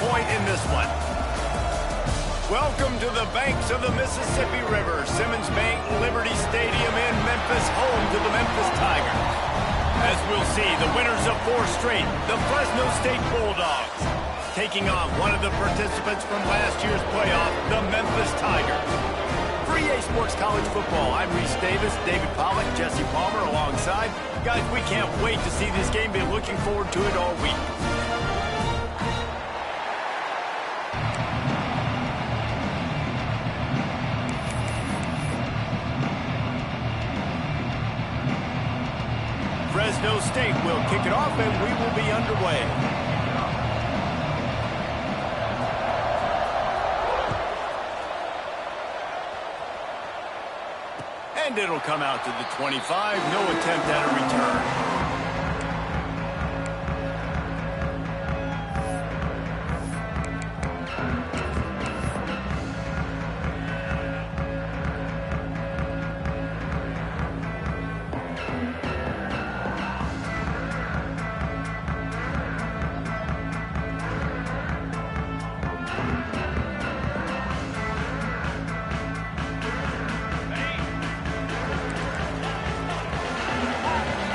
point in this one. Welcome to the banks of the Mississippi River, Simmons Bank Liberty Stadium in Memphis, home to the Memphis Tigers. As we'll see, the winners of 4 straight, the Fresno State Bulldogs, taking on one of the participants from last year's playoff, the Memphis Tigers. For EA Sports College Football, I'm Reese Davis, David Pollack, Jesse Palmer alongside. Guys, we can't wait to see this game. Been looking forward to it all week. Fresno State will kick it off, and we will be underway. And it'll come out to the 25. No attempt at a return.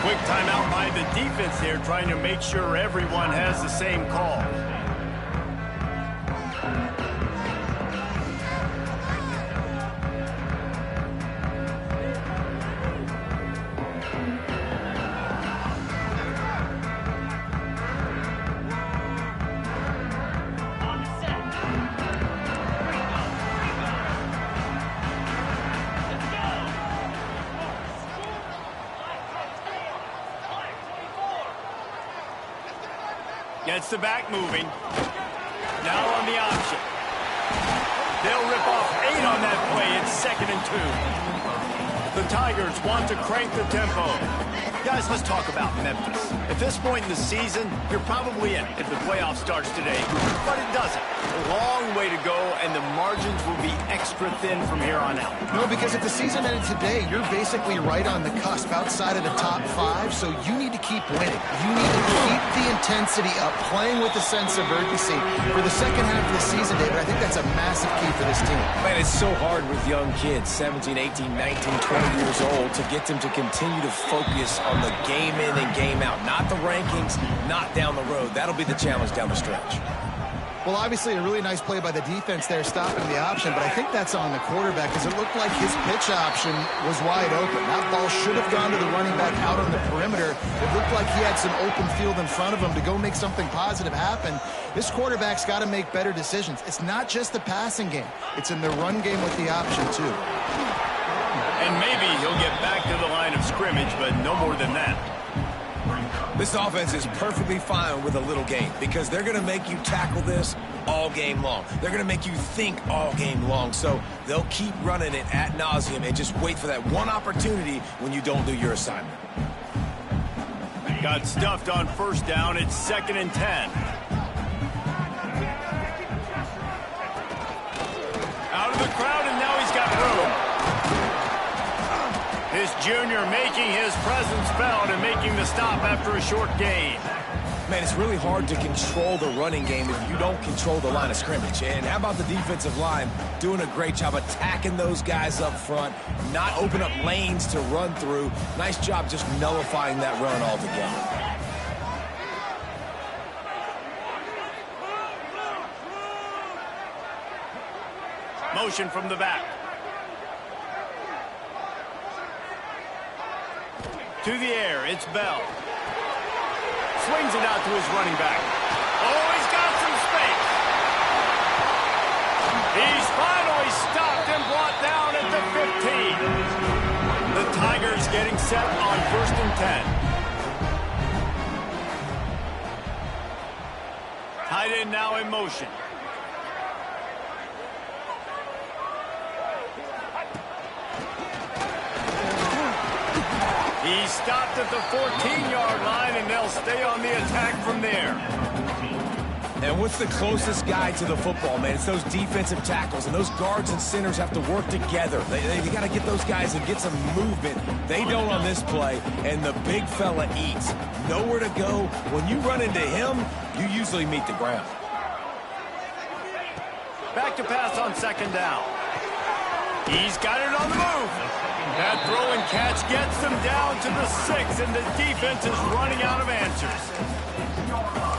Quick timeout by the defense there, trying to make sure everyone has the same call. Gets the back moving. Now on the option. They'll rip off 8 on that play. It's 2nd and 2. The Tigers want to crank the tempo. Guys, let's talk about Memphis. At this point in the season, you're probably in if the playoff starts today. But it doesn't. A long way to go, and the margins will be extra thin from here on out. No, because if the season ended today, you're basically right on the cusp outside of the top 5, so you need to keep winning. You need to keep the intensity up, playing with a sense of urgency. For the second half of the season, David, I think that's a massive key for this team. Man, it's so hard with young kids, 17, 18, 19, 20 years old, to get them to continue to focus on the game in and game out. Not the rankings, not down the road. That'll be the challenge down the stretch. Well, obviously, a really nice play by the defense there, stopping the option, but I think that's on the quarterback because it looked like his pitch option was wide open. That ball should have gone to the running back out on the perimeter. It looked like he had some open field in front of him to go make something positive happen. This quarterback's got to make better decisions. It's not just the passing game. It's in the run game with the option, too. And maybe he'll get back to the line of scrimmage, but no more than that. This offense is perfectly fine with a little game because they're going to make you tackle this all game long. They're going to make you think all game long. So they'll keep running it ad nauseum and just wait for that one opportunity when you don't do your assignment. Got stuffed on 1st down. It's 2nd and 10. Out of the crowd, and now he's got room. This junior making his presence felt and making the stop after a short gain. Man, it's really hard to control the running game if you don't control the line of scrimmage. And how about the defensive line doing a great job attacking those guys up front, not open up lanes to run through. Nice job just nullifying that run altogether. Motion from the back. To the air, it's Bell. Swings it out to his running back. Oh, he's got some space. He's finally stopped and brought down at the 15. The Tigers getting set on 1st and 10. Tight end now in motion. He stopped at the 14-yard line, and they'll stay on the attack from there. And what's the closest guy to the football, man? It's those defensive tackles, and those guards and centers have to work together. They got to get those guys and get some movement. They don't on this play, and the big fella eats. Nowhere to go. When you run into him, you usually meet the ground. Back to pass on second down. He's got it on the move. That throw and catch gets them down to the 6, and the defense is running out of answers.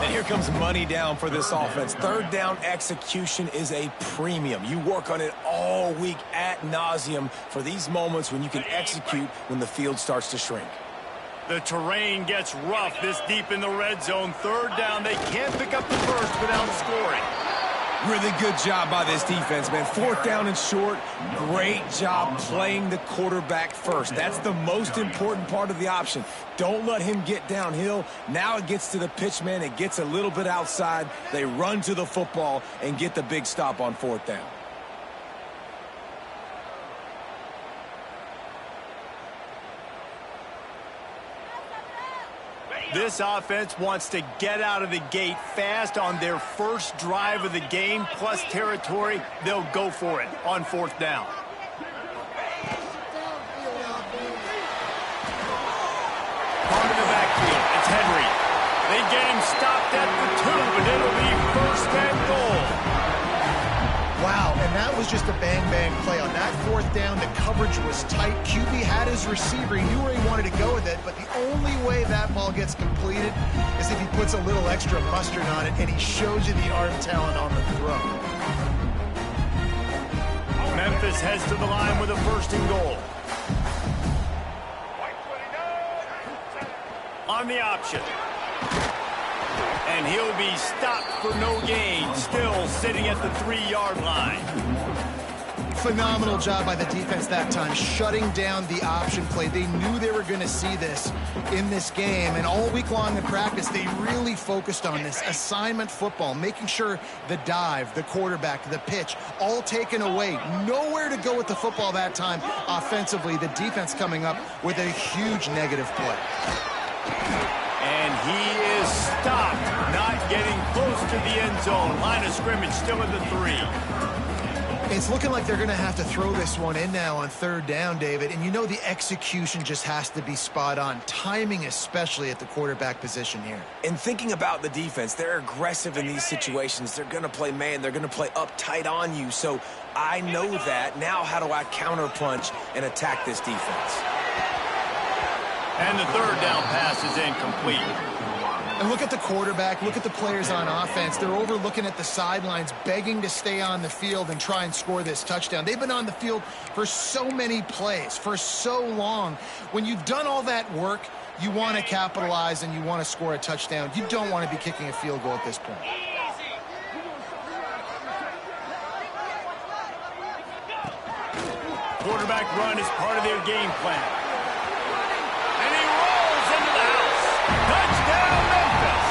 And here comes money down for this offense. Third down execution is a premium. You work on it all week ad nauseum for these moments when you can execute when the field starts to shrink. The terrain gets rough this deep in the red zone. Third down, they can't pick up the first without scoring. Really good job by this defense, man. Fourth down and short. Great job playing the quarterback first. That's the most important part of the option. Don't let him get downhill. Now it gets to the pitch man. It gets a little bit outside. They run to the football and get the big stop on fourth down. This offense wants to get out of the gate fast on their first drive of the game, plus territory. They'll go for it on fourth down. Part of the backfield, it's Henry. They get him stopped at the 2, but it'll be first and goal. Wow, and that was just a bang-bang play. On that fourth down, the coverage was tight. QB had his receiver. He knew where he wanted to go with it, but the only way that ball gets completed is if he puts a little extra mustard on it, and he shows you the arm talent on the throw. Memphis heads to the line with a first and goal. On the option. And he'll be stopped for no gain, still sitting at the 3-yard line. Phenomenal job by the defense that time, shutting down the option play. They knew they were going to see this in this game, and all week long in practice, they really focused on this assignment football, making sure the dive, the quarterback, the pitch, all taken away. Nowhere to go with the football that time offensively. The defense coming up with a huge negative play. And he is stopped, not getting close to the end zone. Line of scrimmage still at the 3. It's looking like they're going to have to throw this one in now on third down, David. And you know the execution just has to be spot on. Timing especially at the quarterback position here. And thinking about the defense, they're aggressive in these situations. They're going to play man. They're going to play up tight on you. So I know that. Now how do I counterpunch and attack this defense? And the third down pass is incomplete. And look at the quarterback, look at the players on offense. They're over looking at the sidelines, begging to stay on the field and try and score this touchdown. They've been on the field for so many plays, for so long. When you've done all that work, you want to capitalize and you want to score a touchdown. You don't want to be kicking a field goal at this point. Quarterback run is part of their game plan. And he rolls into the house. Touchdown, Memphis!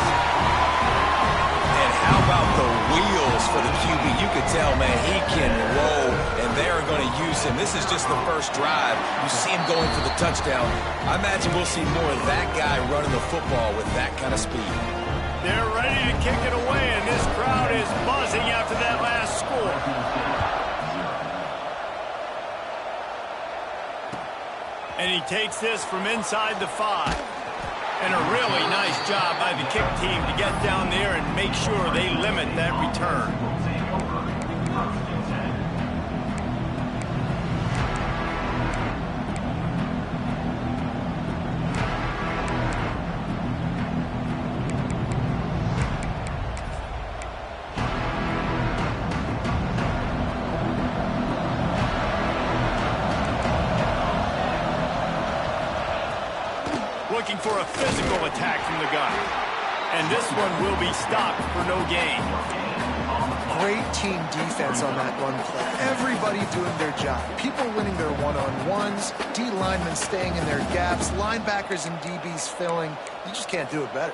And how about the wheels for the QB? You can tell, man, he can roll, and they're going to use him. This is just the first drive. You see him going for the touchdown. I imagine we'll see more of that guy running the football with that kind of speed. They're ready to kick it away, and this crowd is buzzing after that last score. And he takes this from inside the 5. And a really nice job by the kick team to get down there and make sure they limit that return. Looking for a physical attack from the gun. And this one will be stopped for no gain. Great team defense on that run play. Everybody doing their job. People winning their one-on-ones, D linemen staying in their gaps, linebackers and DBs filling. You just can't do it better.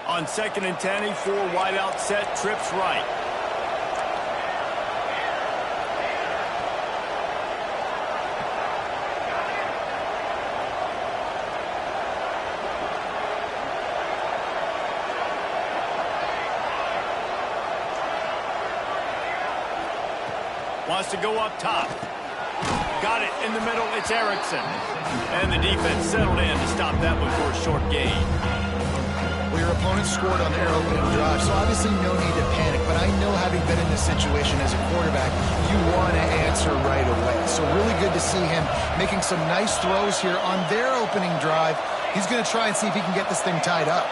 On 2nd and 10, a 4-wideout set, trips right. Wants to go up top. Got it in the middle. It's Erickson. And the defense settled in to stop that one for a short gain. Well, your opponent scored on their opening drive, so obviously no need to panic. But I know, having been in this situation as a quarterback, you want to answer right away. So really good to see him making some nice throws here on their opening drive. He's going to try and see if he can get this thing tied up.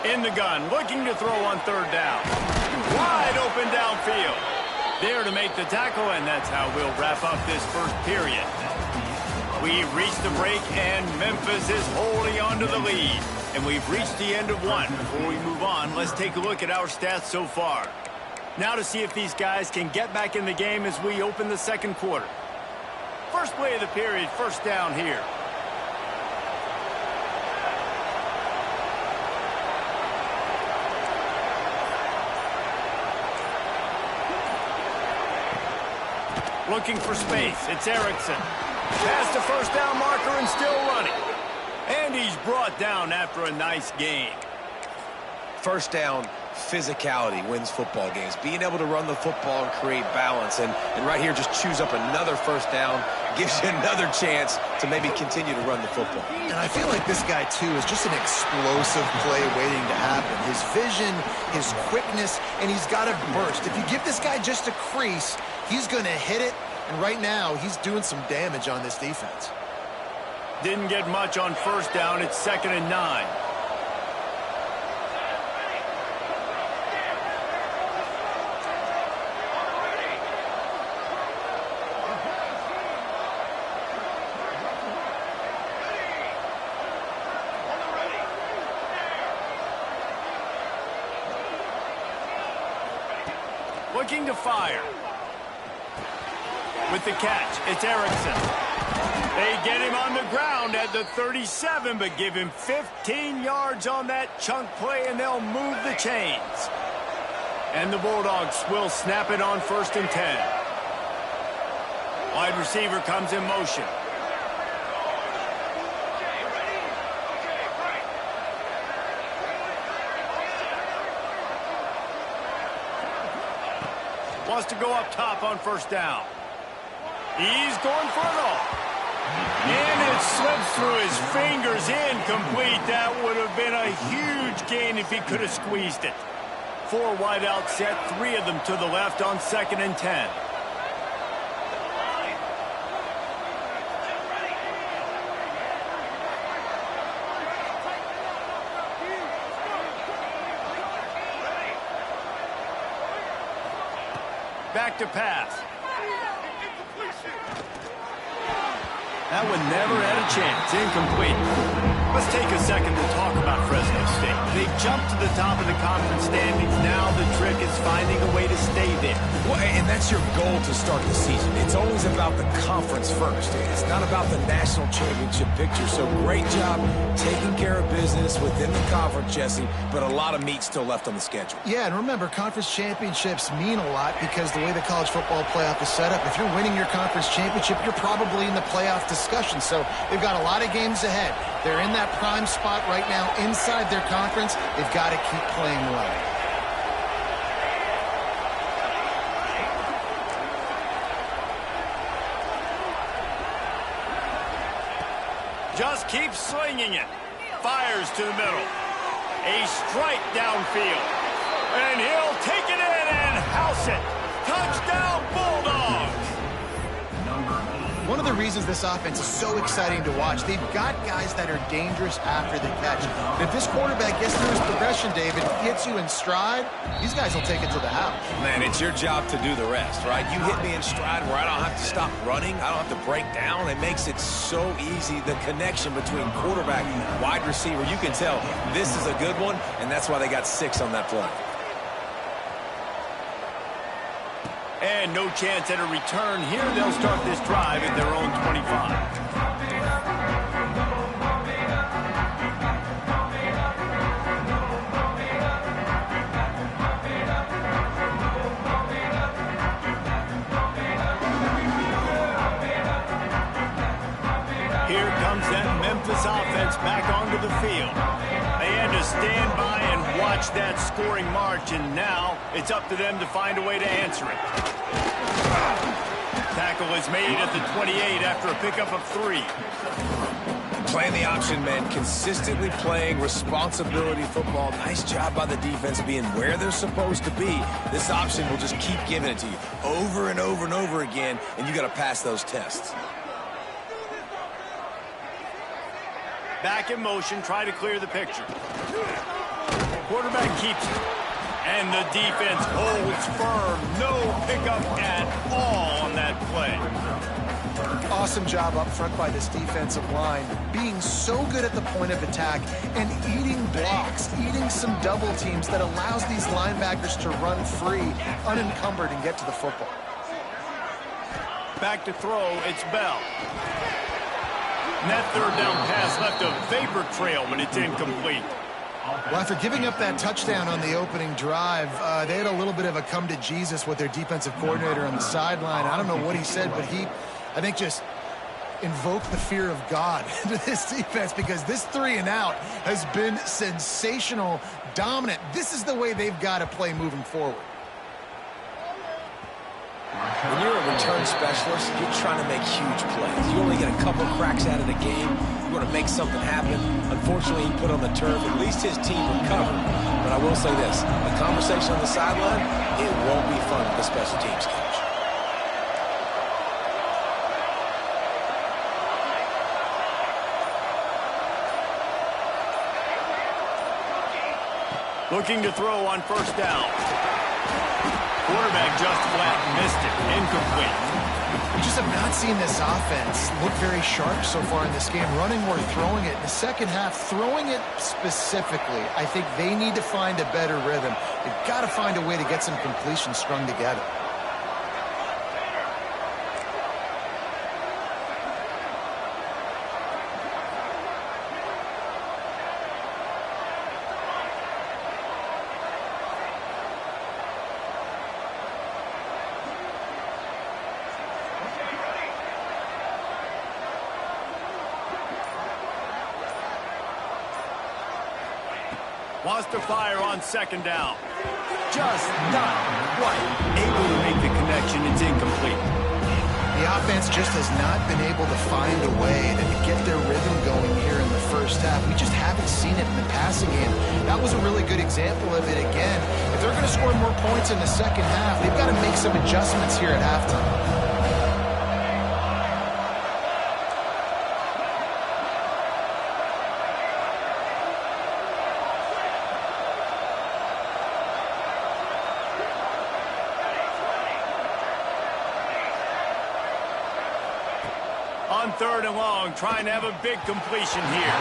In the gun, looking to throw on third down. Wide open downfield. There to make the tackle, and that's how we'll wrap up this first period. We've reached the break, and Memphis is holding on to the lead. And we've reached the end of one. Before we move on, let's take a look at our stats so far. Now to see if these guys can get back in the game as we open the second quarter. First play of the period, first down here. Looking for space. It's Erickson. Past the first down marker and still running. And he's brought down after a nice gain. First down, physicality wins football games. Being able to run the football and create balance. And right here, just choose up another first down. Gives you another chance to maybe continue to run the football. And I feel like this guy, too, is just an explosive play waiting to happen. His vision, his quickness, and he's got a burst. If you give this guy just a crease, he's going to hit it. And right now, he's doing some damage on this defense. Didn't get much on first down. It's 2nd and 9. Looking to fire. With the catch, it's Erickson. They get him on the ground at the 37, but give him 15 yards on that chunk play, and they'll move the chains. And the Bulldogs will snap it on 1st and 10. Wide receiver comes in motion. Wants to go up top on first down. He's going for it all. And it slips through his fingers, incomplete. That would have been a huge gain if he could have squeezed it. 4 wide out set, 3 of them to the left on 2nd and 10. Back to pass. That one never had a chance. Incomplete. Let's take a second to talk about Fresno State. They jumped to the top of the conference standings. Now the trick is finding a way to stay there. Well, and that's your goal to start the season. It's always about the conference first. It's not about the national championship picture. So great job taking care of business within the conference, Jesse, but a lot of meat still left on the schedule. Yeah, and remember, conference championships mean a lot because the way the college football playoff is set up, if you're winning your conference championship, you're probably in the playoff discussion. So they've got a lot of games ahead. They're in that prime spot right now inside their conference. They've got to keep playing well. Just keeps slinging it. Fires to the middle. A strike downfield. And he'll take it in and house it. Touchdown, Bulldogs! One of the reasons this offense is so exciting to watch, they've got guys that are dangerous after the catch. But if this quarterback gets through his progression, David, hits you in stride, these guys will take it to the house. Man, it's your job to do the rest, right? You hit me in stride where I don't have to stop running. I don't have to break down. It makes it so easy, the connection between quarterback and wide receiver. You can tell this is a good one, and that's why they got 6 on that play. And no chance at a return here. They'll start this drive at their own 25. Here comes comes that Memphis offense back onto the field. They had to stand by and watch that scoring march, and now it's up to them to find a way to answer it. Tackle is made at the 28 after a pickup of 3. Playing the option, man. Consistently playing responsibility football. Nice job by the defense being where they're supposed to be. This option will just keep giving it to you over and over and over again, and you got to pass those tests. Back in motion, try to clear the picture. Quarterback keeps it. And the defense holds firm. No pickup at all on that play. Awesome job up front by this defensive line, being so good at the point of attack and eating blocks, eating some double teams that allows these linebackers to run free, unencumbered, and get to the football. Back to throw, it's Bell. And that third down pass left a vapor trail, but it's incomplete. Well, after giving up that touchdown on the opening drive, they had a little bit of a come to Jesus with their defensive coordinator on the sideline. I don't know what he said, but he, I think, just invoked the fear of God into this defense, because this 3 and out has been sensational, dominant. This is the way they've got to play moving forward. When you're a return specialist, you're trying to make huge plays. You only get a couple cracks out of the game. You want to make something happen. Unfortunately, he put on the turf. At least his team recovered. But I will say this, the conversation on the sideline, it won't be fun with the special teams coach. Looking to throw on first down. Quarterback just flat missed it. Incomplete. We just have not seen this offense look very sharp so far in this game, running or throwing it. In the second half, throwing it specifically, I think they need to find a better rhythm. They've got to find a way to get some completions strung together. Wants to fire on second down. Just not quite able to make the connection. It's incomplete. The offense just has not been able to find a way to get their rhythm going here in the first half. We just haven't seen it in the passing game. That was a really good example of it again. If they're going to score more points in the second half, they've got to make some adjustments here at halftime. On third and long, trying to have a big completion here.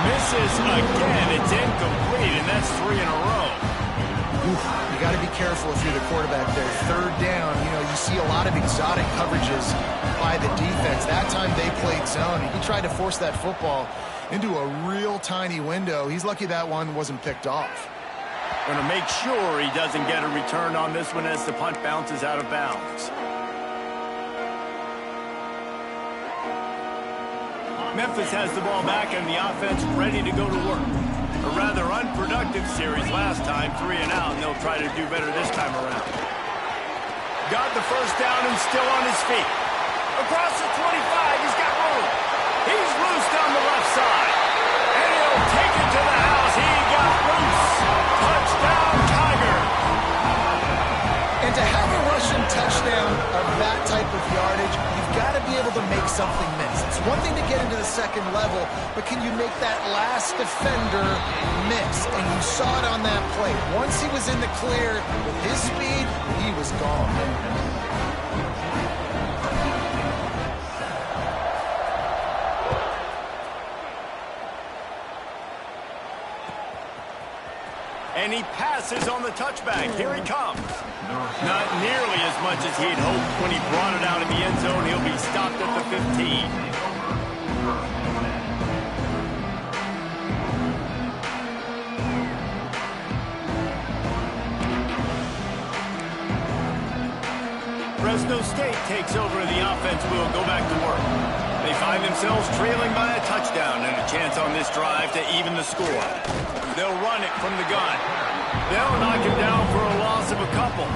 Misses again. It's incomplete, and that's 3 in a row. You got to be careful if you're the quarterback there. Third down, you see a lot of exotic coverages by the defense. That time they played zone. He tried to force that football into a real tiny window. He's lucky that one wasn't picked off. Going to make sure he doesn't get a return on this one as the punt bounces out of bounds. Memphis has the ball back and the offense ready to go to work. A rather unproductive series last time, 3 and out, and they'll try to do better this time around. Got the first down and still on his feet. Across the 25, he's got room. He's loose down the left side. And he'll take it to the house. He got loose. Touchdown, Tiger. And to have a rushing touchdown of that type of yardage, you've got to be able to make something miss. It's one thing to get into the second level, but can you make that last defender miss? And you saw it on that play. Once he was in the clear with his speed, he was gone. And he passes on the touchback. Here he comes. Not nearly as much as he'd hoped when he brought it out in the end zone. He'll be stopped at the 15. Fresno State takes over. The offense will go back to work. They find find themselves trailing by a touchdown and a chance on this drive to even the score. They'll run it from the gun. They'll knock him down for a loss of a couple.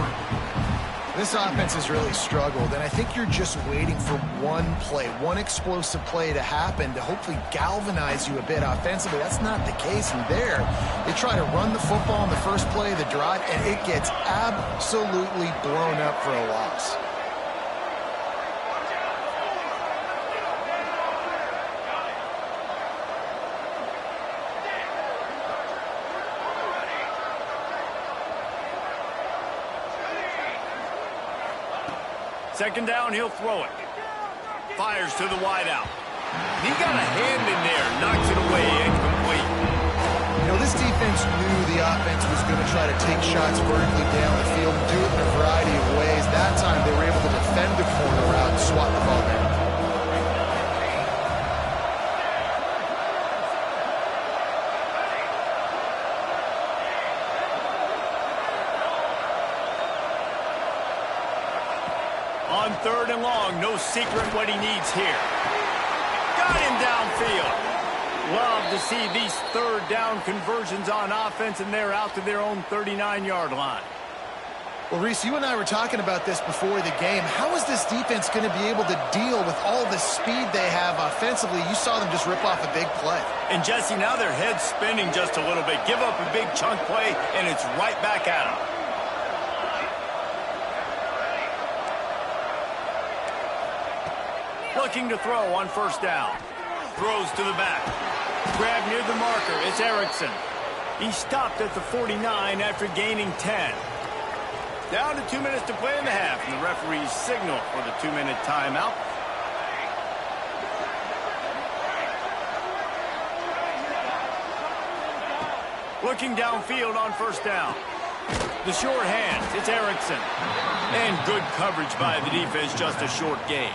This offense has really struggled, and I think you're just waiting for one play, one explosive play to happen to hopefully galvanize you a bit offensively. That's not the case. And there, they try to run the football on the first play of the drive, and it gets absolutely blown up for a loss. Second down, he'll throw it. Fires to the wideout. He got a hand in there, knocks it away, incomplete. You know, this defense knew the offense was going to try to take shots vertically down the field and do it in a variety of ways. That time, they were able to defend the corner route and swat the ball down. On third and long, no secret what he needs here. Got him downfield. Love to see these third down conversions on offense, and they're out to their own 39-yard line. Well, Reese, you and I were talking about this before the game. How is this defense going to be able to deal with all the speed they have offensively? You saw them just rip off a big play. And, Jesse, now their head's spinning just a little bit. Give up a big chunk play, and it's right back at them. Looking to throw on first down. Throws to the back. Grab near the marker. It's Erickson. He stopped at the 49 after gaining 10. Down to 2 minutes to play in the half, and the referee's signal for the 2-minute timeout. Looking downfield on first down. The short hands. It's Erickson. And good coverage by the defense, just a short gain.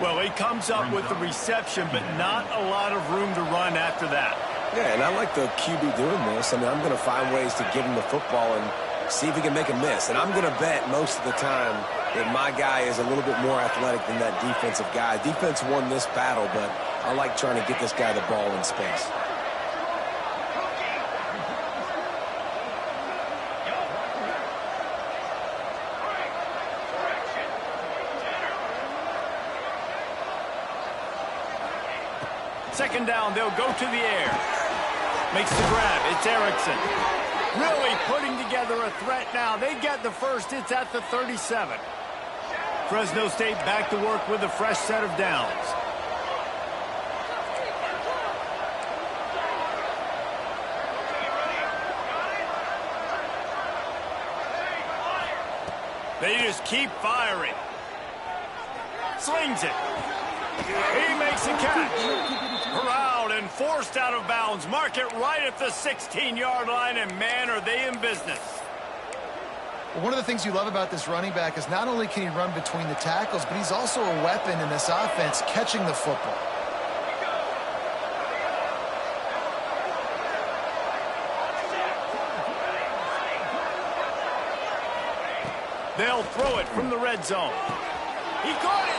Well, he comes up with the reception, but not a lot of room to run after that. Yeah, and I like the QB doing this. I mean, I'm going to find ways to give him the football and see if he can make a miss. And I'm going to bet most of the time that my guy is a little bit more athletic than that defensive guy. Defense won this battle, but I like trying to get this guy the ball in space. Second down, they'll go to the air. Makes the grab. It's Erickson. Really putting together a threat now. They get the first. It's at the 37. Fresno State back to work with a fresh set of downs. They just keep firing. Slings it. He makes a catch. Corralled and forced out of bounds. Mark it right at the 16-yard line, and man, are they in business. Well, one of the things you love about this running back is not only can he run between the tackles, but he's also a weapon in this offense catching the football. They'll throw it from the red zone. He caught it.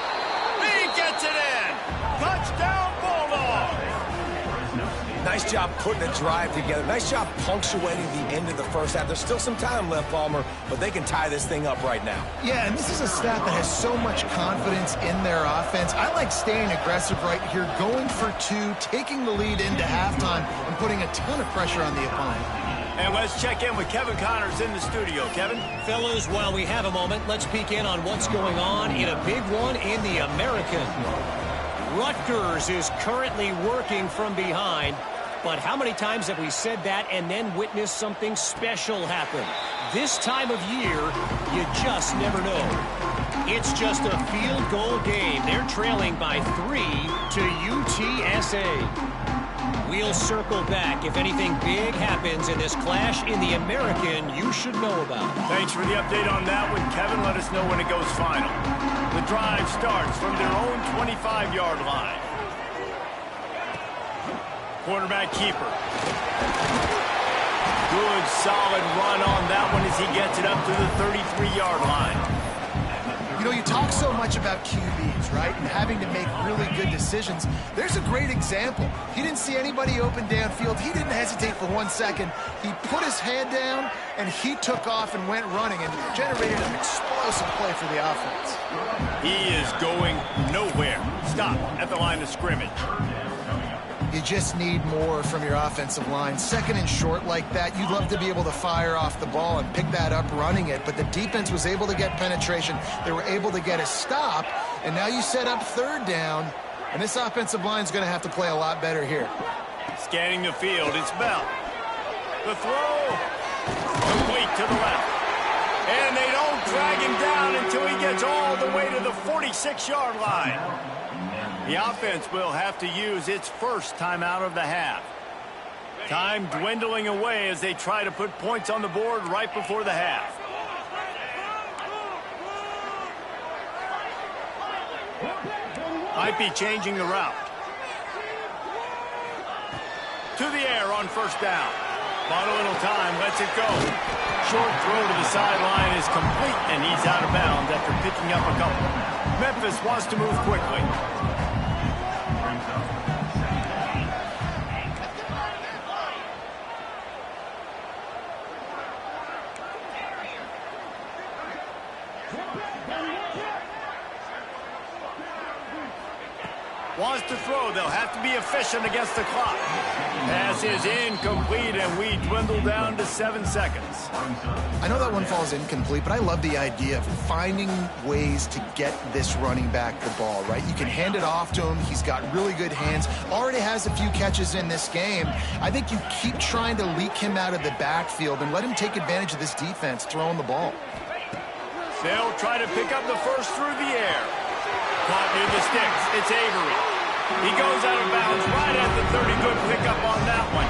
He gets it in. Touchdown, Bulldogs. Nice job putting a drive together. Nice job punctuating the end of the first half. There's still some time left, Palmer, but they can tie this thing up right now. Yeah, and this is a staff that has so much confidence in their offense. I like staying aggressive right here, going for two, taking the lead into halftime, and putting a ton of pressure on the opponent. And let's check in with Kevin Connors in the studio. Kevin? Fellas, while we have a moment, let's peek in on what's going on in a big one in the American. Rutgers is currently working from behind, but how many times have we said that and then witnessed something special happen? This time of year, you just never know. It's just a field goal game. They're trailing by 3 to UTSA. We'll circle back if anything big happens in this clash in the American you should know about. Thanks for the update on that one, Kevin. Let us know when it goes final. The drive starts from their own 25-yard line. Quarterback keeper. Good, solid run on that one as he gets it up to the 33-yard line. You know, you talk so much about QBs, right, and having to make really good decisions. There's a great example. He didn't see anybody open downfield. He didn't hesitate for 1 second. He put his head down, and he took off and went running and generated an explosive play for the offense. He is going nowhere. Stop at the line of scrimmage. You just need more from your offensive line. Second and short like that, you'd love to be able to fire off the ball and pick that up running it, but the defense was able to get penetration. They were able to get a stop, and now you set up third down, and this offensive line is going to have to play a lot better here. Scanning the field, it's Bell. The throw, complete to the left. And they don't drag him down until he gets all the way to the 46-yard line. The offense will have to use its first timeout of the half. Time dwindling away as they try to put points on the board right before the half. Might be changing the route. To the air on first down. Bought a little time, lets it go. Short throw to the sideline is complete, and he's out of bounds after picking up a couple. Memphis wants to move quickly. Wants to throw. They'll have to be efficient against the clock. Pass is incomplete, and we dwindle down to 7 seconds. I know that one falls incomplete, but I love the idea of finding ways to get this running back the ball, right? You can hand it off to him. He's got really good hands. Already has a few catches in this game. I think you keep trying to leak him out of the backfield and let him take advantage of this defense throwing the ball. They'll try to pick up the first through the air. Caught near the sticks. It's Avery. He goes out of bounds right at the 30. Good pickup on that one.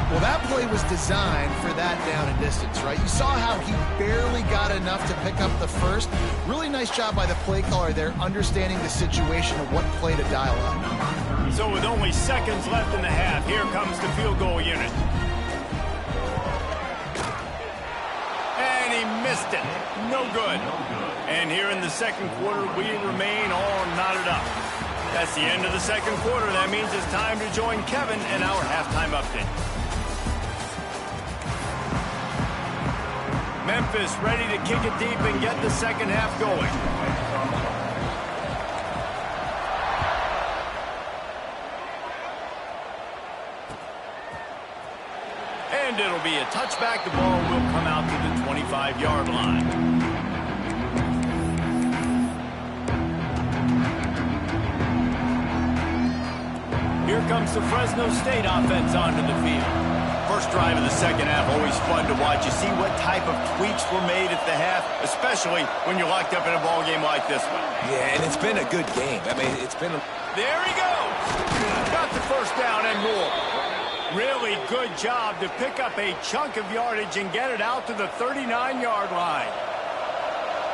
Well, that play was designed for that down and distance, right? You saw how he barely got enough to pick up the first. Really nice job by the play caller there, understanding the situation of what play to dial up. So with only seconds left in the half, here comes the field goal unit. And he missed it. No good. And here in the second quarter, we remain all knotted up. That's the end of the second quarter. That means it's time to join Kevin in our halftime update. Memphis ready to kick it deep and get the second half going. And it'll be a touchback. The ball will come out to the 25-yard line. Here comes the Fresno State offense onto the field. First drive of the second half, always fun to watch. You see what type of tweaks were made at the half, especially when you're locked up in a ball game like this one. Yeah, and it's been a good game. I mean, it's been a... There he goes! Got the first down and more. Really good job to pick up a chunk of yardage and get it out to the 39-yard line.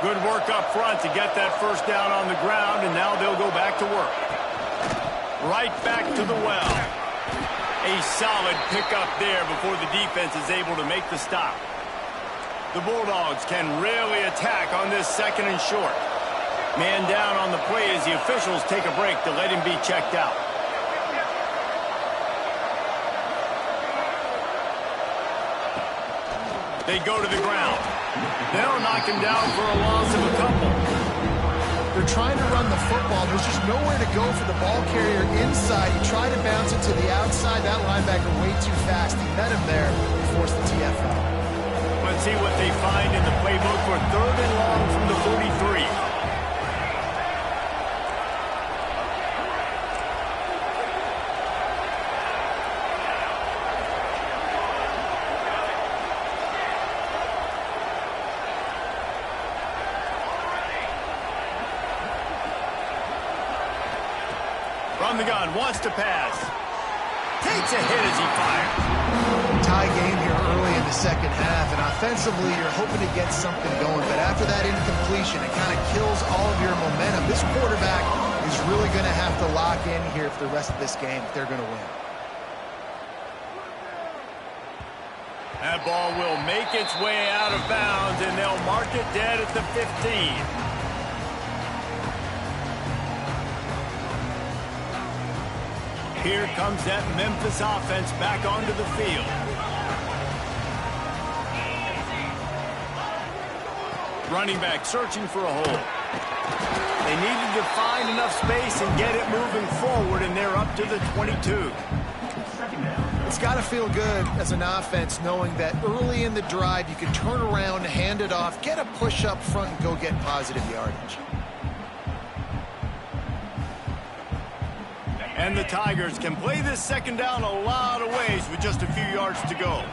Good work up front to get that first down on the ground, and now they'll go back to work. Right back to the well. A solid pickup there before the defense is able to make the stop. The Bulldogs can really attack on this second and short. Man down on the play as the officials take a break to let him be checked out. They go to the ground. They'll knock him down for a loss of a couple. They're trying to run the football. There's just nowhere to go for the ball carrier inside. He tried to bounce it to the outside. That linebacker way too fast. He met him there and forced the TFL. Let's see what they find in the playbook for third and long from the 43. From the gun, wants to pass. Takes a hit as he fires. Tie game here early in the second half, and offensively you're hoping to get something going, but after that incompletion, it kind of kills all of your momentum. This quarterback is really going to have to lock in here for the rest of this game if they're going to win. That ball will make its way out of bounds, and they'll mark it dead at the 15. Here comes that Memphis offense back onto the field. Running back searching for a hole. They needed to find enough space and get it moving forward, and they're up to the 22. It's got to feel good as an offense knowing that early in the drive you can turn around, hand it off, get a push up front, and go get positive yardage. And the Tigers can play this second down a lot of ways with just a few yards to go.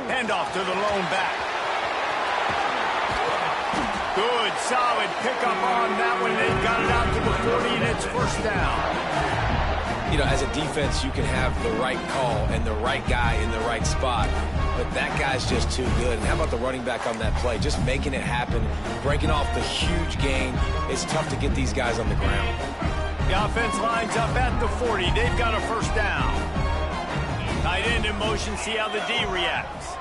Handoff to the lone back. Good, solid pickup on that one. They've got it out to the 40, and it's first down. You know, as a defense, you can have the right call and the right guy in the right spot, but that guy's just too good. And how about the running back on that play? Just making it happen, breaking off the huge gain. It's tough to get these guys on the ground. The offense lines up at the 40. They've got a first down. Tight end in motion, see how the D reacts.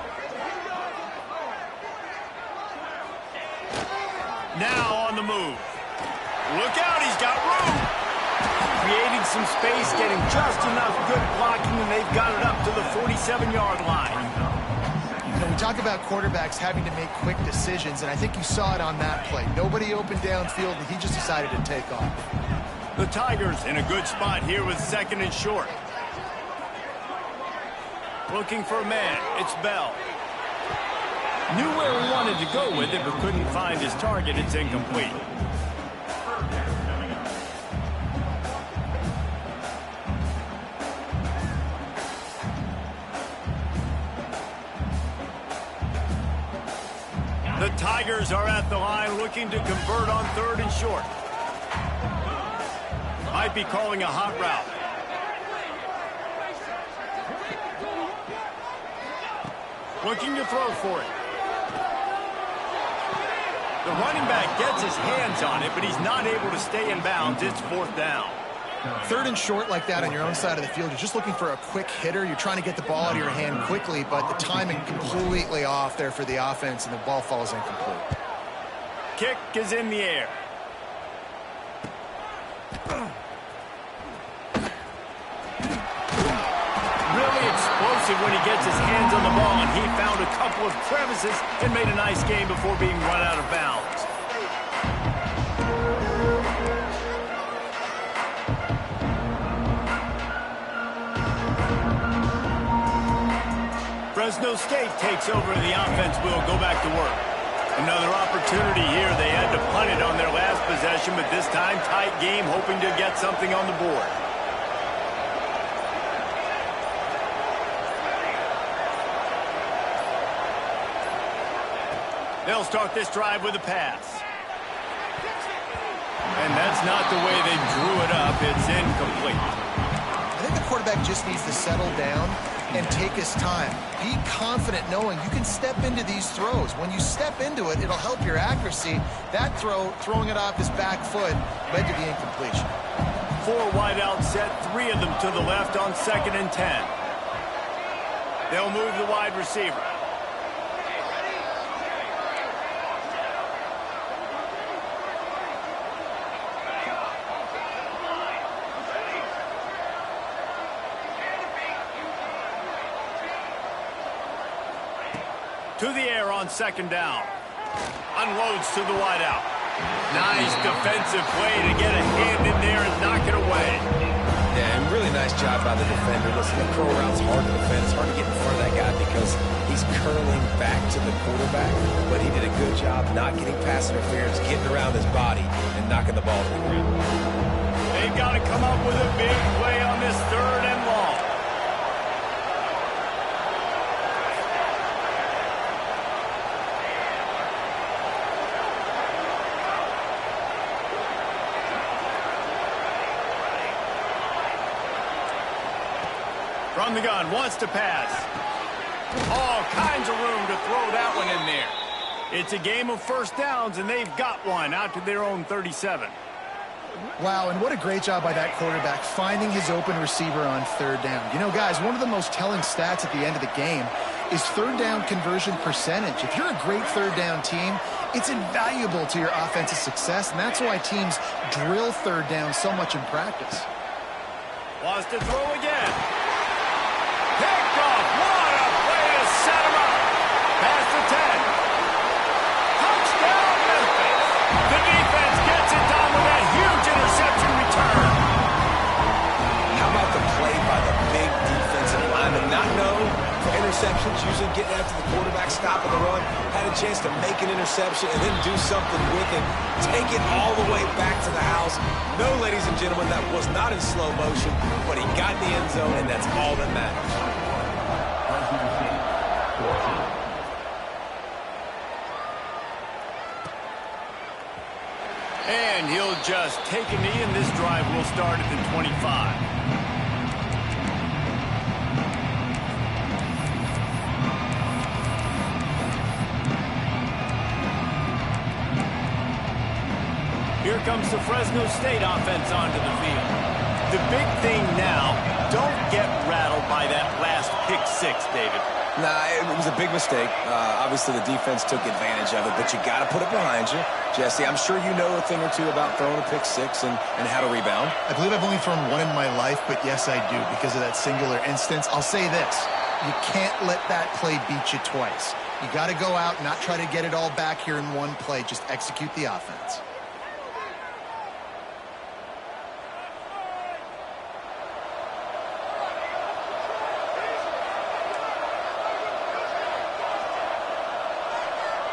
Now on the move. Look out, he's got room. Creating some space, getting just enough good blocking, and they've got it up to the 47-yard line. You know, we talk about quarterbacks having to make quick decisions, and I think you saw it on that play. Nobody opened downfield, and he just decided to take off. The Tigers in a good spot here with second and short. Looking for a man, it's Bell. Knew where he wanted to go with it, but couldn't find his target. It's incomplete. The Tigers are at the line looking to convert on third and short. Might be calling a hot route. Looking to throw for it. The running back gets his hands on it, but he's not able to stay in bounds. It's fourth down. Third and short like that on your own side of the field, you're just looking for a quick hitter. You're trying to get the ball out of your hand quickly, but the timing completely off there for the offense, and the ball falls incomplete. Kick is in the air. Really explosive when he gets his hands on the ball, and he found a couple of crevices and made a nice game before being run out of bounds. Fresno State takes over, and the offense will go back to work. Another opportunity here. They had to punt it on their last possession, but this time tight game, hoping to get something on the board. They'll start this drive with a pass. And that's not the way they drew it up. It's incomplete. I think the quarterback just needs to settle down and take his time. Be confident knowing you can step into these throws. When you step into it, it'll help your accuracy. That throw, throwing it off his back foot, led to the incompletion. 4 wide out set, 3 of them to the left on 2nd and 10. They'll move the wide receiver. To the air on 2nd down. Unloads to the wideout. Nice defensive play to get a hand in there and knock it away. Yeah, and really nice job by the defender. Listen, the curl route's hard to defend. It's hard to get in front of that guy because he's curling back to the quarterback, but he did a good job not getting pass interference, getting around his body, and knocking the ball to the ground. They've got to come up with a big play on this 3rd and long. From the gun, wants to pass. All kinds of room to throw that one in there. It's a game of first downs, and they've got one out to their own 37. Wow, and what a great job by that quarterback finding his open receiver on third down. You know, guys, one of the most telling stats at the end of the game is third down conversion percentage. If you're a great third down team, it's invaluable to your offensive success, and that's why teams drill third down so much in practice. Wants to throw again. Picked off. What a way to set him up. Past the 10. Touchdown, Memphis. The defense gets it done with that huge interception return. How about the play by the big defensive lineman? Not known for interceptions, usually getting after the quarterback, stopping the run. Had a chance to make an interception and then do something with it. Take it all the way back to the house. No, ladies and gentlemen, that was not in slow motion, but he got in the end zone, and that's all that matters. And he'll just take a knee, and this drive will start at the 25. Here comes the Fresno State offense onto the field. The big thing now, don't get rattled by that last pick six, David. Nah, it was a big mistake. Obviously, the defense took advantage of it, but you got to put it behind you. Jesse, I'm sure you know a thing or two about throwing a pick six and how to rebound. I believe I've only thrown one in my life, but yes, I do, because of that singular instance. I'll say this. You can't let that play beat you twice. You got to go out and not try to get it all back here in one play. Just execute the offense.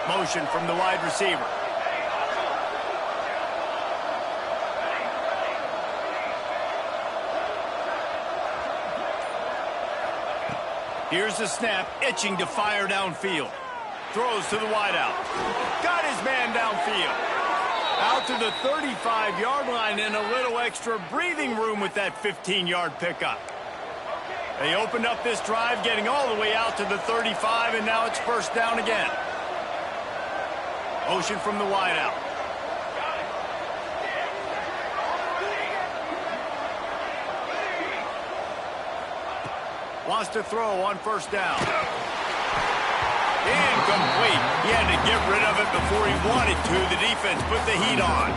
Motion from the wide receiver. Here's the snap, itching to fire downfield. Throws to the wideout. Got his man downfield. Out to the 35-yard line and a little extra breathing room with that 15-yard pickup. They opened up this drive, getting all the way out to the 35, and now it's first down again. Motion from the wideout. Wants to throw on first down. Incomplete. He had to get rid of it before he wanted to. The defense put the heat on.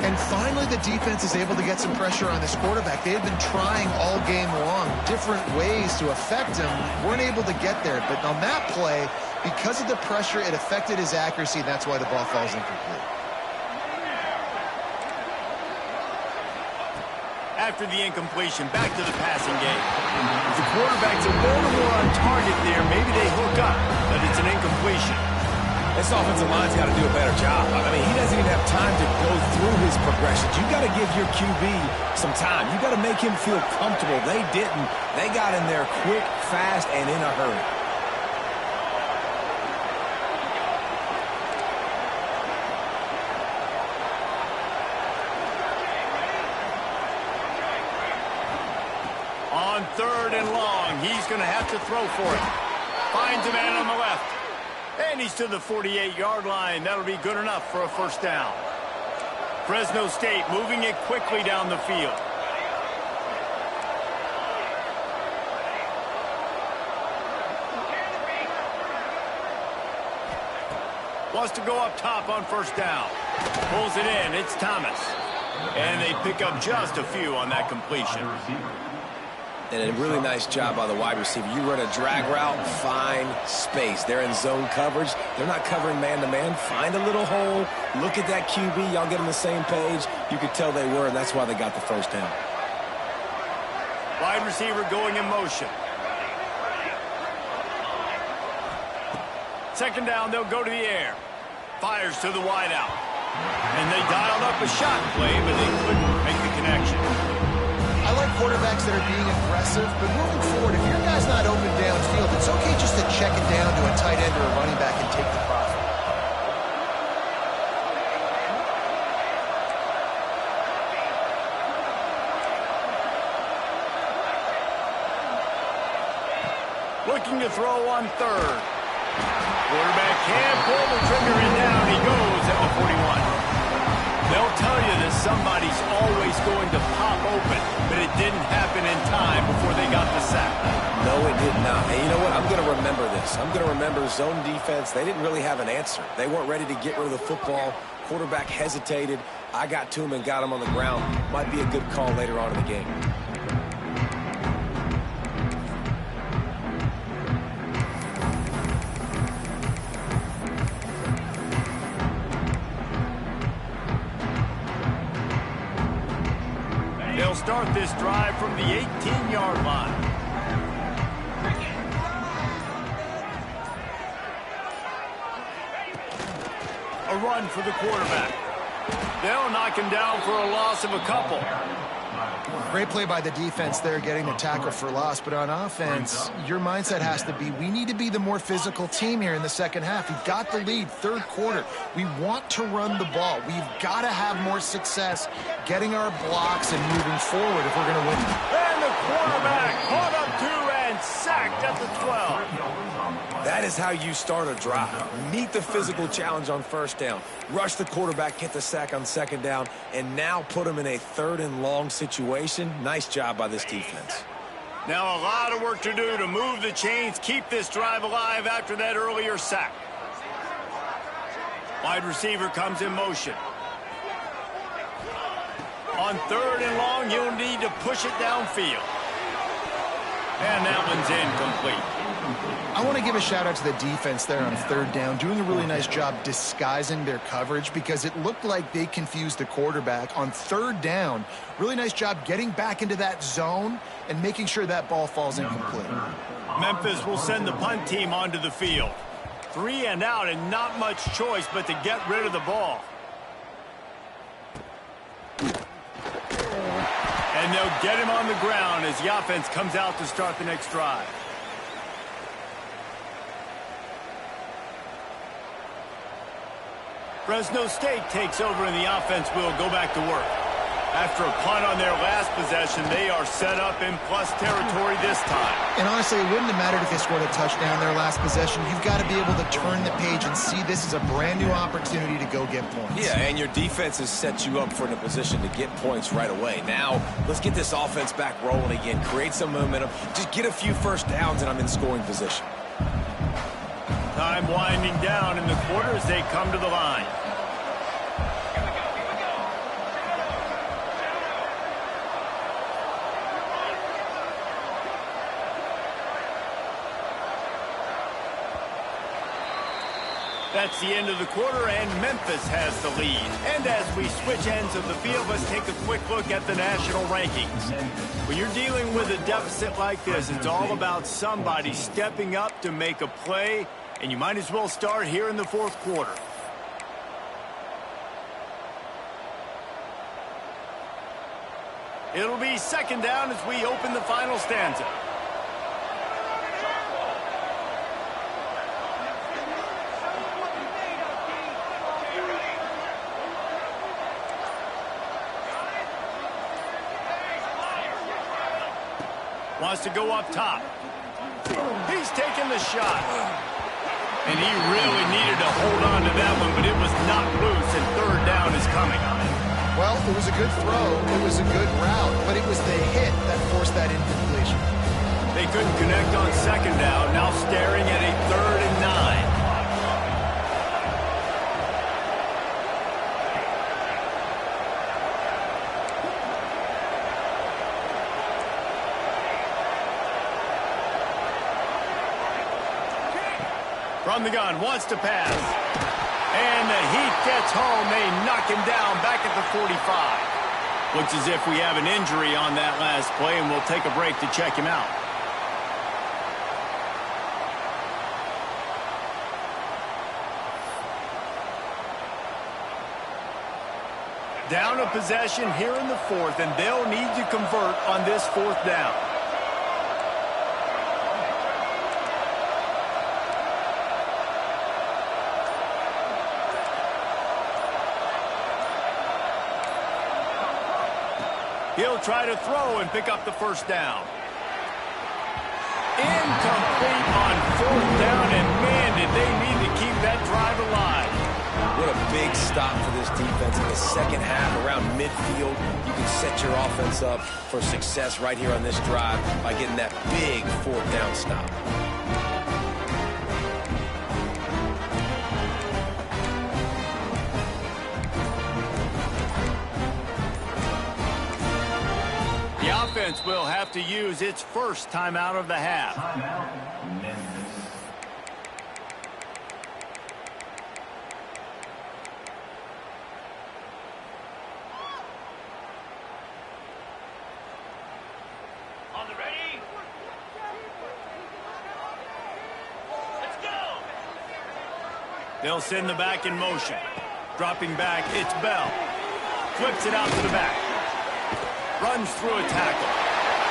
And finally, the defense is able to get some pressure on this quarterback. They had been trying all game long different ways to affect him. Weren't able to get there. But on that play, because of the pressure, it affected his accuracy, and that's why the ball falls incomplete. After the incompletion, back to the passing game. If the quarterback's a little more on target there, maybe they hook up, but it's an incompletion. This offensive line's got to do a better job. I mean, he doesn't even have time to go through his progressions. You got to give your QB some time. You got to make him feel comfortable. They didn't. They got in there quick, fast, and in a hurry. On third and long, he's going to have to throw for it. Finds a man on the left. And he's to the 48-yard line. That'll be good enough for a first down. Fresno State moving it quickly down the field. Wants to go up top on first down. Pulls it in. It's Thomas. And they pick up just a few on that completion. And a really nice job by the wide receiver. You run a drag route, find space. They're in zone coverage. They're not covering man-to-man. Find a little hole. Look at that QB. Y'all get on the same page. You could tell they were, and that's why they got the first down. Wide receiver going in motion. Second down, they'll go to the air. Fires to the wideout. And they dialed up a shot play, but they couldn't make the connection. I like quarterbacks that are being aggressive, but moving forward, if your guy's not open downfield, it's okay just to check it down to a tight end or a running back and take the profit. Looking to throw on third. Quarterback can't pull the trigger, and down he goes at the 41. They'll tell you that somebody's this. I'm going to remember zone defense. They didn't really have an answer. They weren't ready to get rid of the football. Quarterback hesitated. I got to him and got him on the ground. Might be a good call later on in the game. They'll start this drive from the 18-yard line. A run for the quarterback. They'll knock him down for a loss of a couple. Great play by the defense there, getting the tackle for loss. But on offense, your mindset has to be, we need to be the more physical team here in the second half. We've got the lead, third quarter. We want to run the ball. We've got to have more success getting our blocks and moving forward if we're going to win. And the quarterback caught up to and sacked at the 12. That is how you start a drive. Meet the physical challenge on first down. Rush the quarterback, get the sack on second down, and now put him in a third and long situation. Nice job by this defense. Now a lot of work to do to move the chains, keep this drive alive after that earlier sack. Wide receiver comes in motion. On third and long, you'll need to push it downfield. And that one's incomplete. I want to give a shout out to the defense there on third down, doing a really nice job disguising their coverage because it looked like they confused the quarterback on third down. Really nice job getting back into that zone and making sure that ball falls incomplete. Memphis will send the punt team onto the field. 3 and out and not much choice but to get rid of the ball. And they'll get him on the ground as the offense comes out to start the next drive. Fresno State takes over and the offense will go back to work. After a punt on their last possession, they are set up in plus territory this time. And honestly, it wouldn't have mattered if they scored a touchdown their last possession. You've got to be able to turn the page and see this as a brand new opportunity to go get points. Yeah, and your defense has set you up for a position to get points right away. Now, let's get this offense back rolling again, create some momentum, just get a few first downs, and I'm in scoring position. Time winding down in the quarter as they come to the line. That's the end of the quarter, and Memphis has the lead. And as we switch ends of the field, let's take a quick look at the national rankings. When you're dealing with a deficit like this, it's all about somebody stepping up to make a play, and you might as well start here in the fourth quarter. It'll be second down as we open the final stanza. Wants to go up top. He's taking the shot. And he really needed to hold on to that one, but it was not loose, and third down is coming. Well, it was a good throw. It was a good route, but it was the hit that forced that incompletion. They couldn't connect on second down. Now staring at a 3rd and 9. From the gun, wants to pass. And the heat gets home. They knock him down back at the 45. Looks as if we have an injury on that last play, and we'll take a break to check him out. Down a possession here in the fourth, and they'll need to convert on this fourth down. He'll try to throw and pick up the first down. Incomplete on fourth down, and man, did they need to keep that drive alive. What a big stop for this defense in the second half around midfield. You can set your offense up for success right here on this drive by getting that big fourth down stop. defense will have to use its first timeout of the half. Timeout, Memphis. On the ready? Let's go! They'll send the back in motion. Dropping back, it's Bell. Flips it out to the back. Runs through a tackle.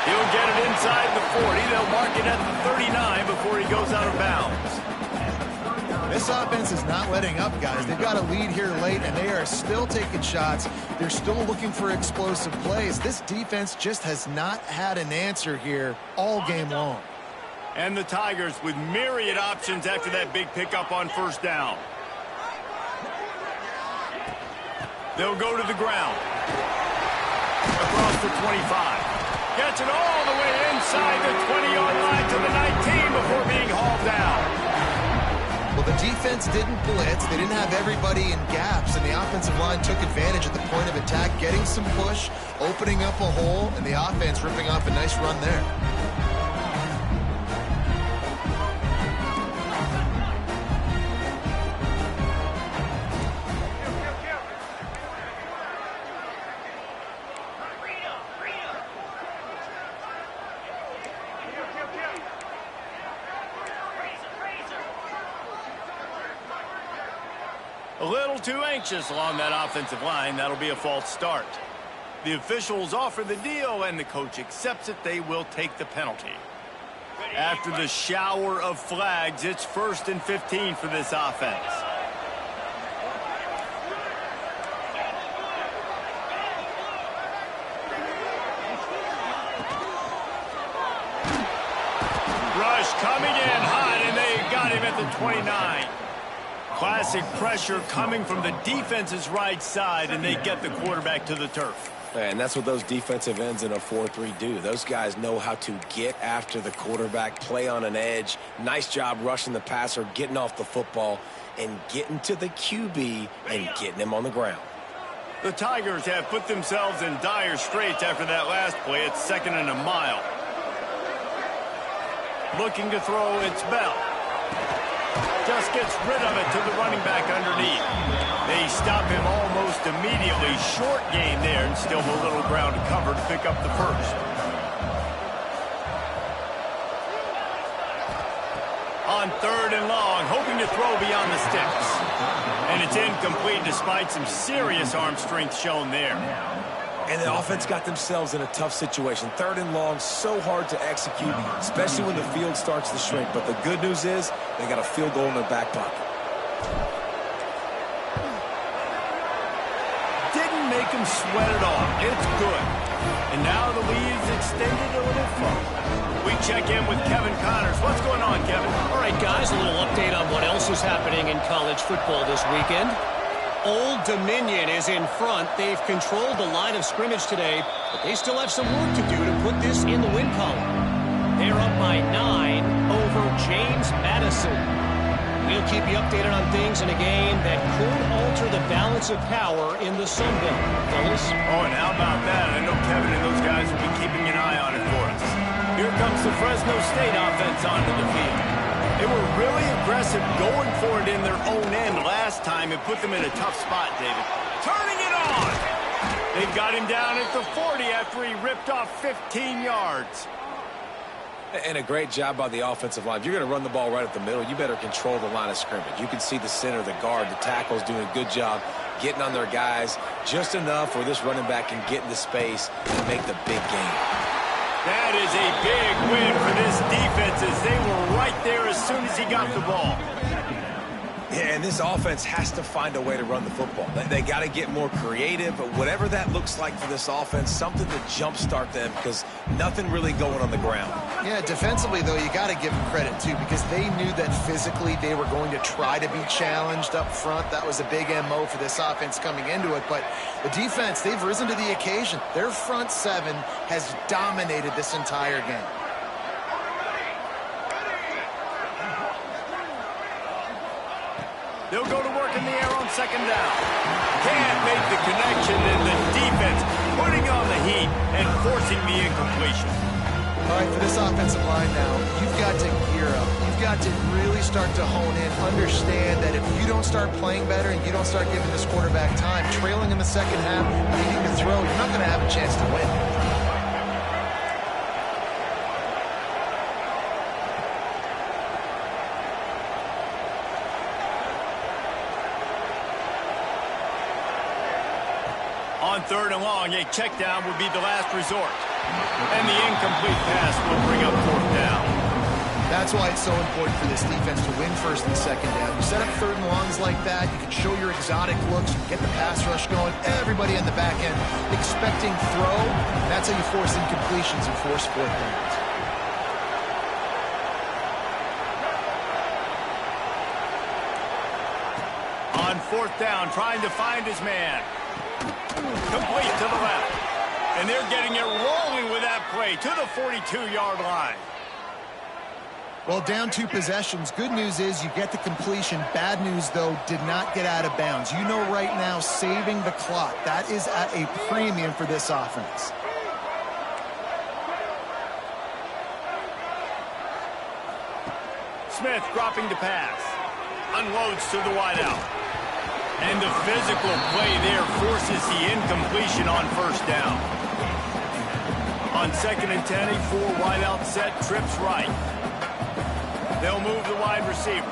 He'll get it inside the 40. They'll mark it at the 39 before he goes out of bounds. This offense is not letting up, guys. They've got a lead here late, and they are still taking shots. They're still looking for explosive plays. This defense just has not had an answer here all game long. And the Tigers with myriad options after that big pickup on first down. They'll go to the ground. Across the 25. Gets it all the way inside the 20-yard line to the 19 before being hauled down. Well, the defense didn't blitz. They didn't have everybody in gaps, and the offensive line took advantage at the point of attack, getting some push, opening up a hole, and the offense ripping off a nice run there. A little too anxious along that offensive line. That'll be a false start. The officials offer the deal, and the coach accepts it. They will take the penalty. After the shower of flags, it's 1st and 15 for this offense. Rush coming in hot, and they got him at the 29. Classic pressure coming from the defense's right side, and they get the quarterback to the turf. And that's what those defensive ends in a 4-3 do. Those guys know how to get after the quarterback, play on an edge. Nice job rushing the passer, getting off the football, and getting to the QB and getting him on the ground. The Tigers have put themselves in dire straits after that last play. It's 2nd and a mile. Looking to throw, it's Bell. Just gets rid of it to the running back underneath. They stop him almost immediately. Short gain there, and still a little ground to cover to pick up the first. On 3rd and long, hoping to throw beyond the sticks. And it's incomplete despite some serious arm strength shown there. And the offense got themselves in a tough situation. 3rd and long, so hard to execute, especially when the field starts to shrink. But the good news is they got a field goal in their back pocket. Didn't make him sweat at all. It's good. And now the lead's extended a little further. We check in with Kevin Connors. What's going on, Kevin? All right, guys, a little update on what else is happening in college football this weekend. Old Dominion is in front. They've controlled the line of scrimmage today, but they still have some work to do to put this in the win column. They're up by 9 over James Madison. We'll keep you updated on things in a game that could alter the balance of power in the Sun Belt. Fellas? Oh, and how about that? I know Kevin and those guys will be keeping an eye on it for us. Here comes the Fresno State offense onto the field. They were really aggressive going for it in their own end last time. It put them in a tough spot, David. Turning it on! They've got him down at the 40 after he ripped off 15 yards. And a great job by the offensive line. If you're going to run the ball right up the middle, you better control the line of scrimmage. You can see the center, the guard, the tackles doing a good job getting on their guys just enough where this running back can get into space and make the big game. That is a big win for this defense as they were right there as soon as he got the ball. Yeah, and this offense has to find a way to run the football. They got to get more creative, but whatever that looks like for this offense, something to jumpstart them because nothing really going on the ground. Yeah, defensively, though, you got to give them credit, too, because they knew that physically they were going to try to be challenged up front. That was a big MO for this offense coming into it. But the defense, they've risen to the occasion. Their front seven has dominated this entire game. They'll go to work in the air on second down. Can't make the connection, and the defense putting on the heat and forcing the incompletion. All right, for this offensive line now, you've got to gear up. You've got to really start to hone in, understand that if you don't start playing better and you don't start giving this quarterback time, trailing in the second half, needing to throw, you're not going to have a chance to win. On third and long, a check down would be the last resort. And the incomplete pass will bring up fourth down. That's why it's so important for this defense to win first and second down. You set up third and longs like that, you can show your exotic looks, you can get the pass rush going, everybody in the back end expecting throw. That's how you force incompletions and force fourth downs. On fourth down, trying to find his man. Complete to the left. And they're getting it rolling with that play to the 42-yard line. Well, down 2 possessions. Good news is you get the completion. Bad news, though, did not get out of bounds. You know right now, saving the clock. That is at a premium for this offense. Smith dropping to pass. Unloads to the wideout. And the physical play there forces the incompletion on first down. On second and 10, a 4 wideout set, trips right. They'll move the wide receiver.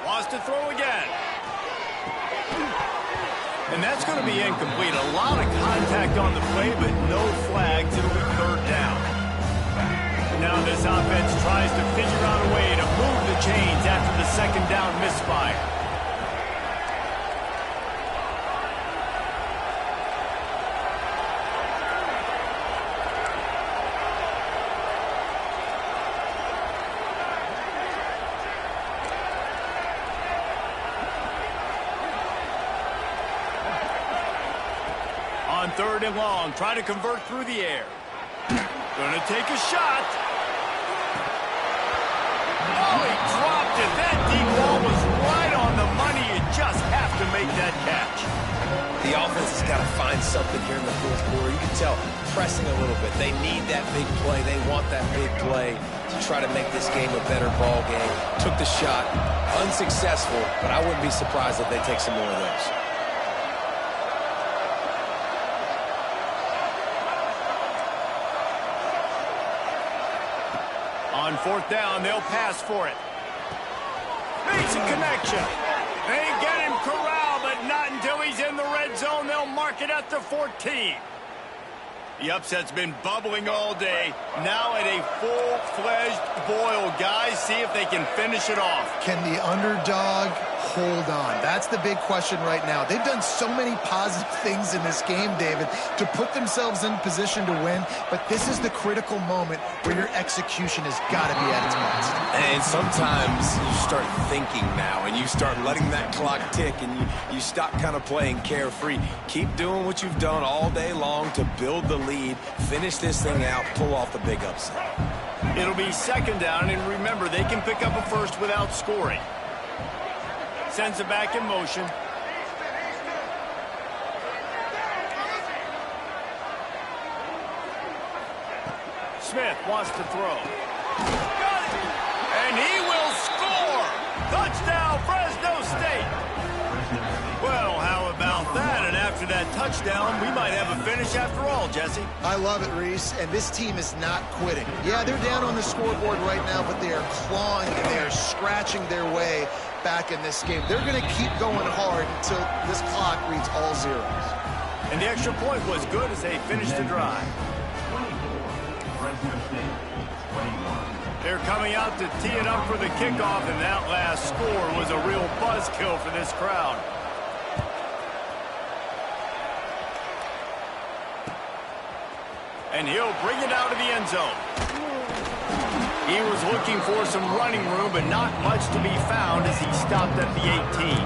Wants to throw again. And that's going to be incomplete. A lot of contact on the play, but no flags. It'll be third down. Now this offense tries to figure out a way to move the chains after the second down misfire. On third and long, try to convert through the air. Gonna take a shot. Oh, he dropped it. That deep ball was right on the money. You just have to make that catch. The offense has got to find something here in the fourth quarter. You can tell pressing a little bit. They need that big play. They want that big play to try to make this game a better ball game. Took the shot. Unsuccessful, but I wouldn't be surprised if they take some more of those. On fourth down, they'll pass for it. Makes a connection. They get him corralled, but not until he's in the red zone. They'll mark it at the 14. The upset's been bubbling all day. Now at a full-fledged boil. Guys, see if they can finish it off. Can the underdog hold on? That's the big question right now. They've done so many positive things in this game, David, to put themselves in position to win, but this is the critical moment where your execution has got to be at its best. And sometimes you start thinking now, and you start letting that clock tick, and you stop kind of playing carefree. Keep doing what you've done all day long to build the lead, finish this thing out, pull off the big upset. It'll be second down, and remember, they can pick up a first without scoring. Sends it back in motion. Smith wants to throw. Got it! And he will score! Touchdown, Fresno State! Well, how about that? And after that touchdown, we might have a finish after all, Jesse. I love it, Reese, and this team is not quitting. Yeah, they're down on the scoreboard right now, but they are clawing and they are scratching their way back in this game. They're going to keep going hard until this clock reads all zeros. And the extra point was good as they finished the drive. They're coming out to tee it up for the kickoff, and that last score was a real buzzkill for this crowd. And he'll bring it out of the end zone. He was looking for some running room, but not much to be found as he stopped at the 18.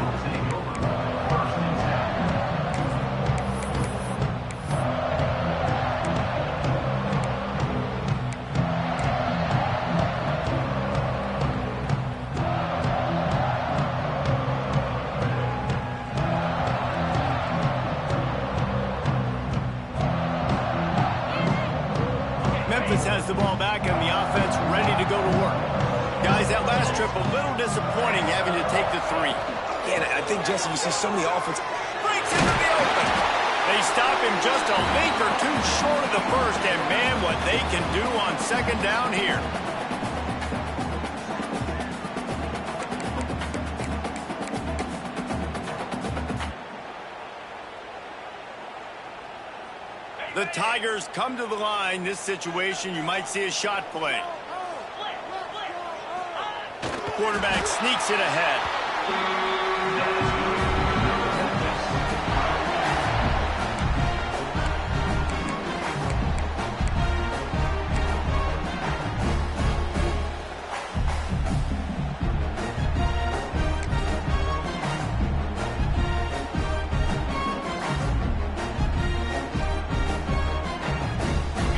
Memphis has the ball back and the offense ready to go to work. Guys, that last trip a little disappointing having to take the three. Yeah, I think, Jesse, you see some of the offense Breaks into the open. They stop him just a length or two short of the first, and man, what they can do on second down here. The Tigers come to the line. This situation, you might see a shot play. Quarterback sneaks it ahead.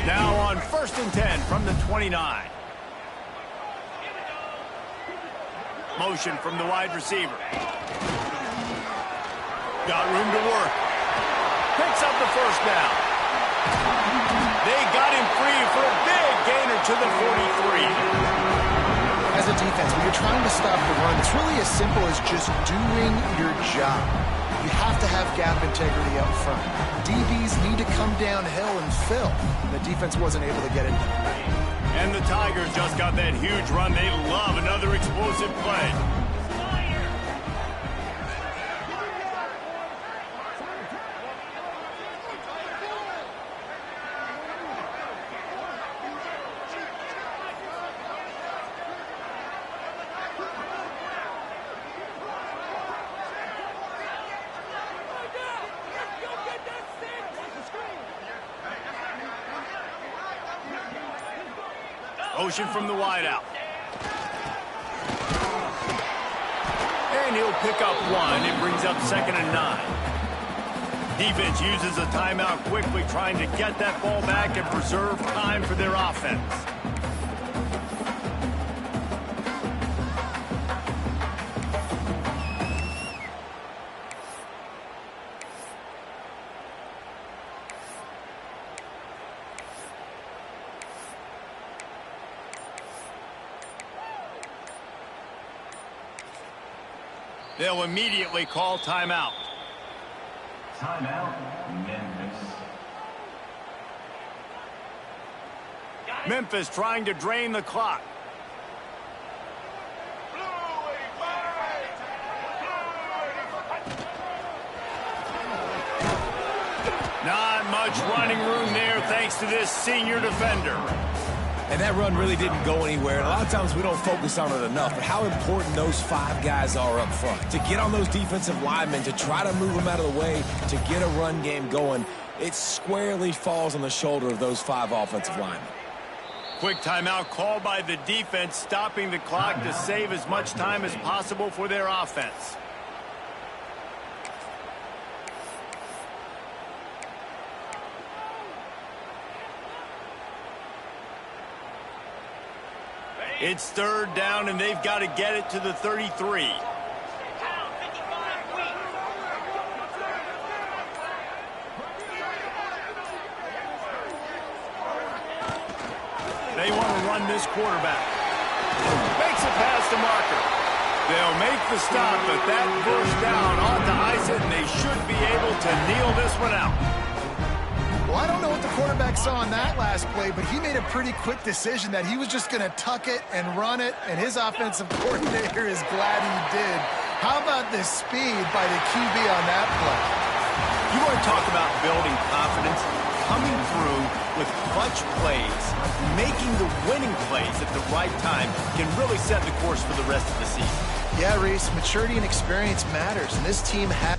Now on 1st and 10 from the 29. Motion from the wide receiver. Got room to work. Picks up the first down. They got him free for a big gainer to the 43. As a defense, when you're trying to stop the run, it's really as simple as just doing your job. You have to have gap integrity up front. DBs need to come downhill and fill. The defense wasn't able to get it done. And the Tigers just got that huge run. They love another explosive play. Motion from the wideout. And he'll pick up one. It brings up 2nd and 9. Defense uses a timeout quickly, trying to get that ball back and preserve time for their offense. They'll immediately call timeout. Timeout, Memphis. Memphis trying to drain the clock. Not much running room there thanks to this senior defender. And that run really didn't go anywhere. And a lot of times we don't focus on it enough, but how important those 5 guys are up front. To get on those defensive linemen, to try to move them out of the way, to get a run game going, it squarely falls on the shoulder of those 5 offensive linemen. Quick timeout called by the defense, stopping the clock to save as much time as possible for their offense. It's 3rd down, and they've got to get it to the 33. They want to run this quarterback. Makes it past the marker. They'll make the stop, but that first down ought to ice it, and they should be able to kneel this one out. Well, I don't know what the quarterback saw on that last play, but he made a pretty quick decision that he was just going to tuck it and run it, and his offensive coordinator is glad he did. How about the speed by the QB on that play? You want to talk about building confidence? Coming through with clutch plays, making the winning plays at the right time can really set the course for the rest of the season. Yeah, Reese, maturity and experience matters, and this team has